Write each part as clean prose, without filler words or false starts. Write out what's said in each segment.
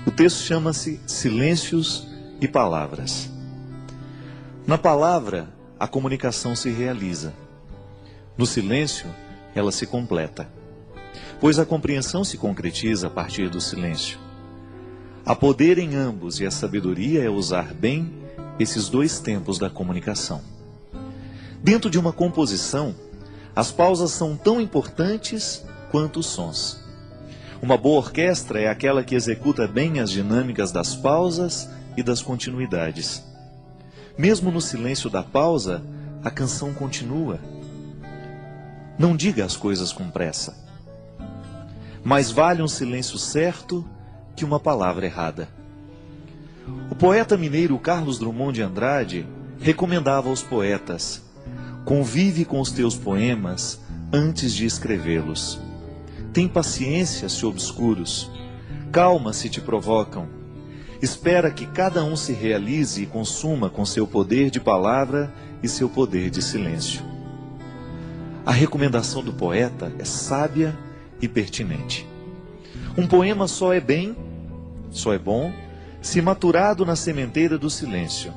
O texto chama-se Silêncios e Palavras. Na palavra, a comunicação se realiza. No silêncio, ela se completa. Pois a compreensão se concretiza a partir do silêncio. Há poder em ambos e a sabedoria é usar bem esses dois tempos da comunicação. Dentro de uma composição, as pausas são tão importantes quanto os sons. Uma boa orquestra é aquela que executa bem as dinâmicas das pausas e das continuidades. Mesmo no silêncio da pausa, a canção continua. Não diga as coisas com pressa. Mais vale um silêncio certo que uma palavra errada. O poeta mineiro Carlos Drummond de Andrade recomendava aos poetas: convive com os teus poemas antes de escrevê-los. Tem paciência se obscuros, calma se te provocam. Espera que cada um se realize e consuma com seu poder de palavra e seu poder de silêncio. A recomendação do poeta é sábia e pertinente. Um poema só é bom, se maturado na sementeira do silêncio.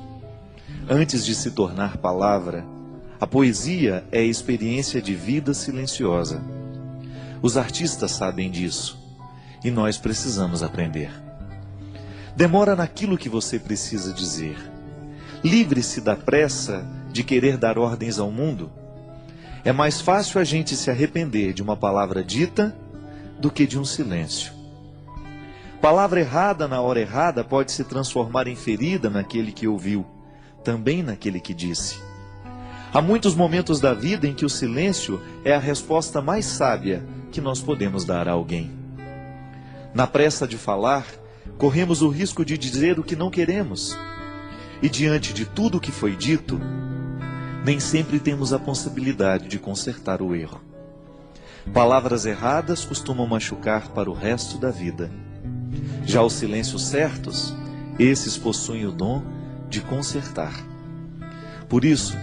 Antes de se tornar palavra, a poesia é a experiência de vida silenciosa. Os artistas sabem disso, e nós precisamos aprender. Demora naquilo que você precisa dizer. Livre-se da pressa de querer dar ordens ao mundo. É mais fácil a gente se arrepender de uma palavra dita do que de um silêncio. Palavra errada na hora errada pode se transformar em ferida naquele que ouviu, também naquele que disse. Há muitos momentos da vida em que o silêncio é a resposta mais sábia que nós podemos dar a alguém. Na pressa de falar, corremos o risco de dizer o que não queremos. E diante de tudo o que foi dito, nem sempre temos a possibilidade de consertar o erro. Palavras erradas costumam machucar para o resto da vida. Já os silêncios certos, esses possuem o dom de consertar. Por isso,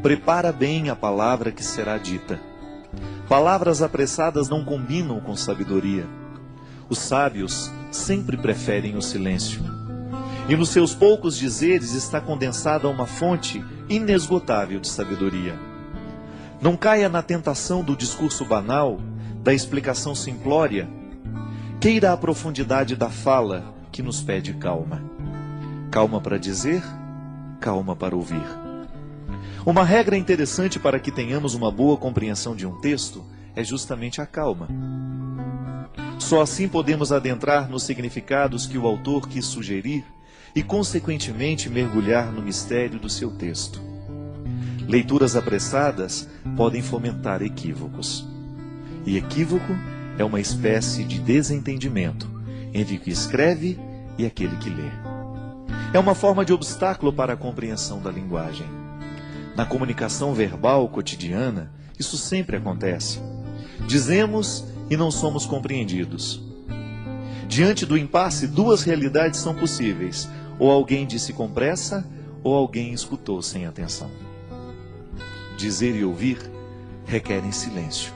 prepara bem a palavra que será dita. Palavras apressadas não combinam com sabedoria. Os sábios sempre preferem o silêncio. E nos seus poucos dizeres está condensada uma fonte inesgotável de sabedoria. Não caia na tentação do discurso banal, da explicação simplória. Queira a profundidade da fala que nos pede calma. Calma para dizer, calma para ouvir. Uma regra interessante para que tenhamos uma boa compreensão de um texto é justamente a calma. Só assim podemos adentrar nos significados que o autor quis sugerir e, consequentemente, mergulhar no mistério do seu texto. Leituras apressadas podem fomentar equívocos. E equívoco é uma espécie de desentendimento entre o que escreve e aquele que lê. É uma forma de obstáculo para a compreensão da linguagem. Na comunicação verbal cotidiana, isso sempre acontece. Dizemos e não somos compreendidos. Diante do impasse, duas realidades são possíveis: ou alguém disse com pressa, ou alguém escutou sem atenção. Dizer e ouvir requerem silêncio.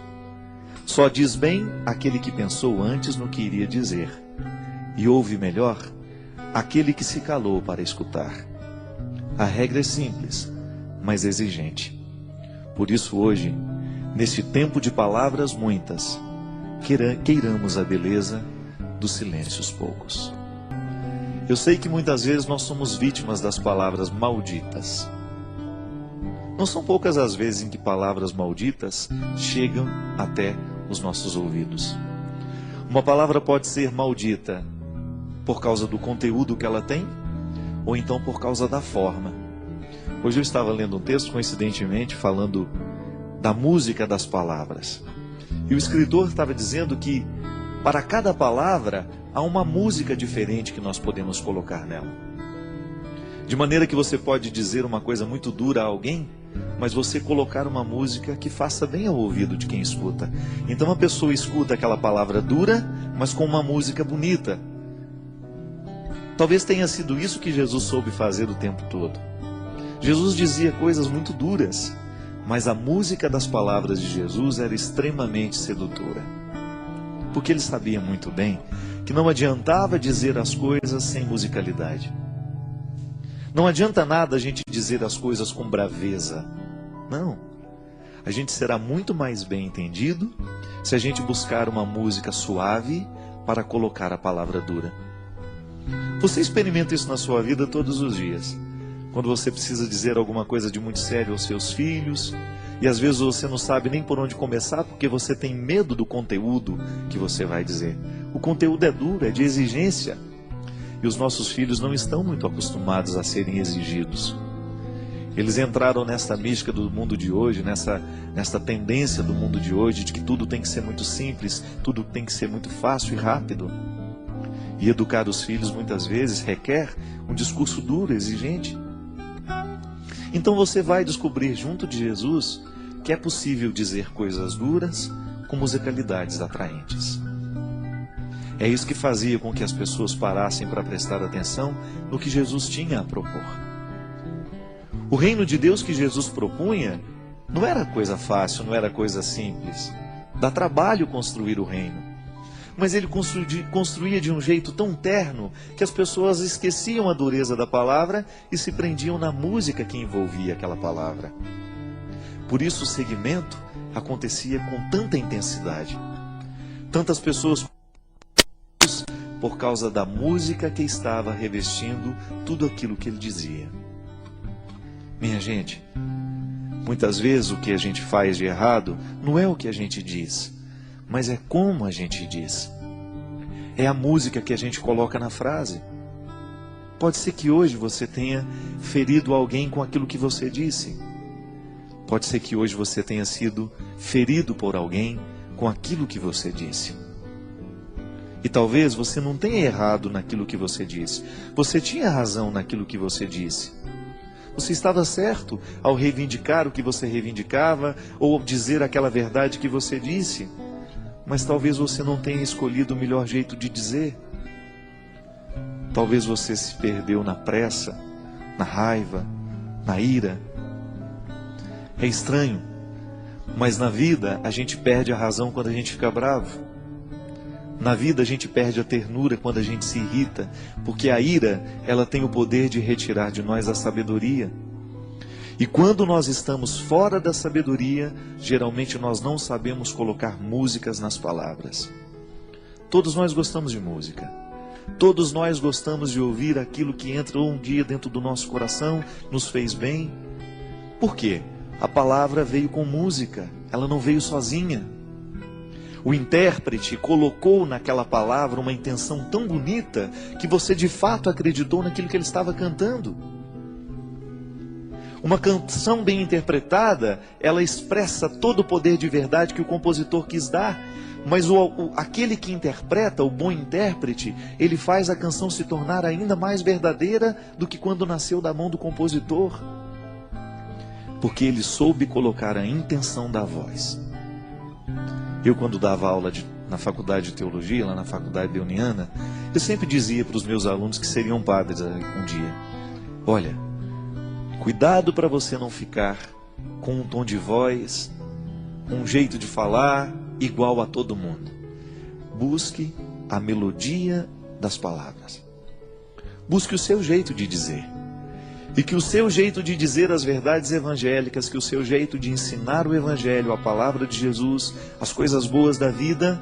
Só diz bem aquele que pensou antes no que iria dizer, e ouve melhor aquele que se calou para escutar. A regra é simples, mas exigente. Por isso hoje, neste tempo de palavras muitas, queiramos a beleza dos silêncios poucos. Eu sei que muitas vezes nós somos vítimas das palavras malditas. Não são poucas as vezes em que palavras malditas chegam até os nossos ouvidos. Uma palavra pode ser maldita por causa do conteúdo que ela tem, ou então por causa da forma. Hoje eu estava lendo um texto, coincidentemente, falando da música das palavras. E o escritor estava dizendo que para cada palavra há uma música diferente que nós podemos colocar nela. De maneira que você pode dizer uma coisa muito dura a alguém, mas você colocar uma música que faça bem ao ouvido de quem escuta. Então a pessoa escuta aquela palavra dura, mas com uma música bonita. Talvez tenha sido isso que Jesus soube fazer o tempo todo. Jesus dizia coisas muito duras, mas a música das palavras de Jesus era extremamente sedutora. Porque ele sabia muito bem que que não adiantava dizer as coisas sem musicalidade. Não adianta nada a gente dizer as coisas com braveza. Não. A gente será muito mais bem entendido se a gente buscar uma música suave para colocar a palavra dura. Você experimenta isso na sua vida todos os dias. Quando você precisa dizer alguma coisa de muito sério aos seus filhos, e às vezes você não sabe nem por onde começar porque você tem medo do conteúdo que você vai dizer. O conteúdo é duro, é de exigência. E os nossos filhos não estão muito acostumados a serem exigidos. Eles entraram nessa mística do mundo de hoje, nessa tendência do mundo de hoje, de que tudo tem que ser muito simples, tudo tem que ser muito fácil e rápido. E educar os filhos muitas vezes requer um discurso duro, exigente. Então você vai descobrir junto de Jesus que é possível dizer coisas duras com musicalidades atraentes. É isso que fazia com que as pessoas parassem para prestar atenção no que Jesus tinha a propor. O reino de Deus que Jesus propunha não era coisa fácil, não era coisa simples. Dá trabalho construir o reino. Mas ele construía de um jeito tão terno que as pessoas esqueciam a dureza da palavra e se prendiam na música que envolvia aquela palavra. Por isso o segmento acontecia com tanta intensidade. Tantas pessoas por causa da música que estava revestindo tudo aquilo que ele dizia. Minha gente, muitas vezes o que a gente faz de errado não é o que a gente diz, mas é como a gente diz. É a música que a gente coloca na frase. Pode ser que hoje você tenha ferido alguém com aquilo que você disse. Pode ser que hoje você tenha sido ferido por alguém com aquilo que você disse. E talvez você não tenha errado naquilo que você disse. Você tinha razão naquilo que você disse. Você estava certo ao reivindicar o que você reivindicava ou ao dizer aquela verdade que você disse. Mas talvez você não tenha escolhido o melhor jeito de dizer. Talvez você se perdeu na pressa, na raiva, na ira. É estranho, mas na vida a gente perde a razão quando a gente fica bravo. Na vida a gente perde a ternura quando a gente se irrita, porque a ira, ela tem o poder de retirar de nós a sabedoria. E quando nós estamos fora da sabedoria, geralmente nós não sabemos colocar músicas nas palavras. Todos nós gostamos de música. Todos nós gostamos de ouvir aquilo que entrou um dia dentro do nosso coração, nos fez bem. Por quê? A palavra veio com música, ela não veio sozinha. O intérprete colocou naquela palavra uma intenção tão bonita que você de fato acreditou naquilo que ele estava cantando. Uma canção bem interpretada, ela expressa todo o poder de verdade que o compositor quis dar. Mas aquele que interpreta, o bom intérprete, ele faz a canção se tornar ainda mais verdadeira do que quando nasceu da mão do compositor. Porque ele soube colocar a intenção da voz. Eu, quando dava aula na faculdade de teologia, lá na faculdade leoniana, eu sempre dizia para os meus alunos que seriam padres um dia: olha, cuidado para você não ficar com um tom de voz, um jeito de falar igual a todo mundo. Busque a melodia das palavras. Busque o seu jeito de dizer. E que o seu jeito de dizer as verdades evangélicas, que o seu jeito de ensinar o evangelho, a palavra de Jesus, as coisas boas da vida,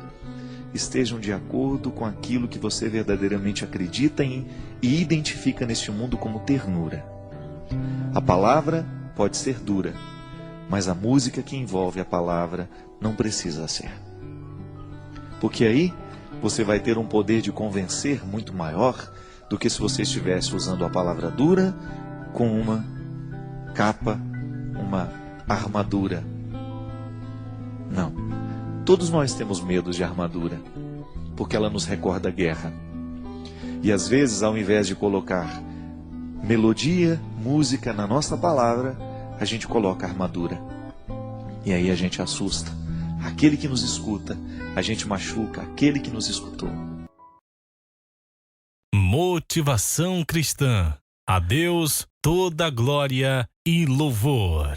estejam de acordo com aquilo que você verdadeiramente acredita em e identifica neste mundo como ternura. A palavra pode ser dura, mas a música que envolve a palavra não precisa ser. Porque aí você vai ter um poder de convencer muito maior do que se você estivesse usando a palavra dura com uma capa, uma armadura. Não. Todos nós temos medo de armadura, porque ela nos recorda a guerra. E às vezes, ao invés de colocar melodia, música na nossa palavra, a gente coloca armadura. E aí a gente assusta aquele que nos escuta, a gente machuca aquele que nos escutou. Motivação cristã. A Deus toda glória e louvor.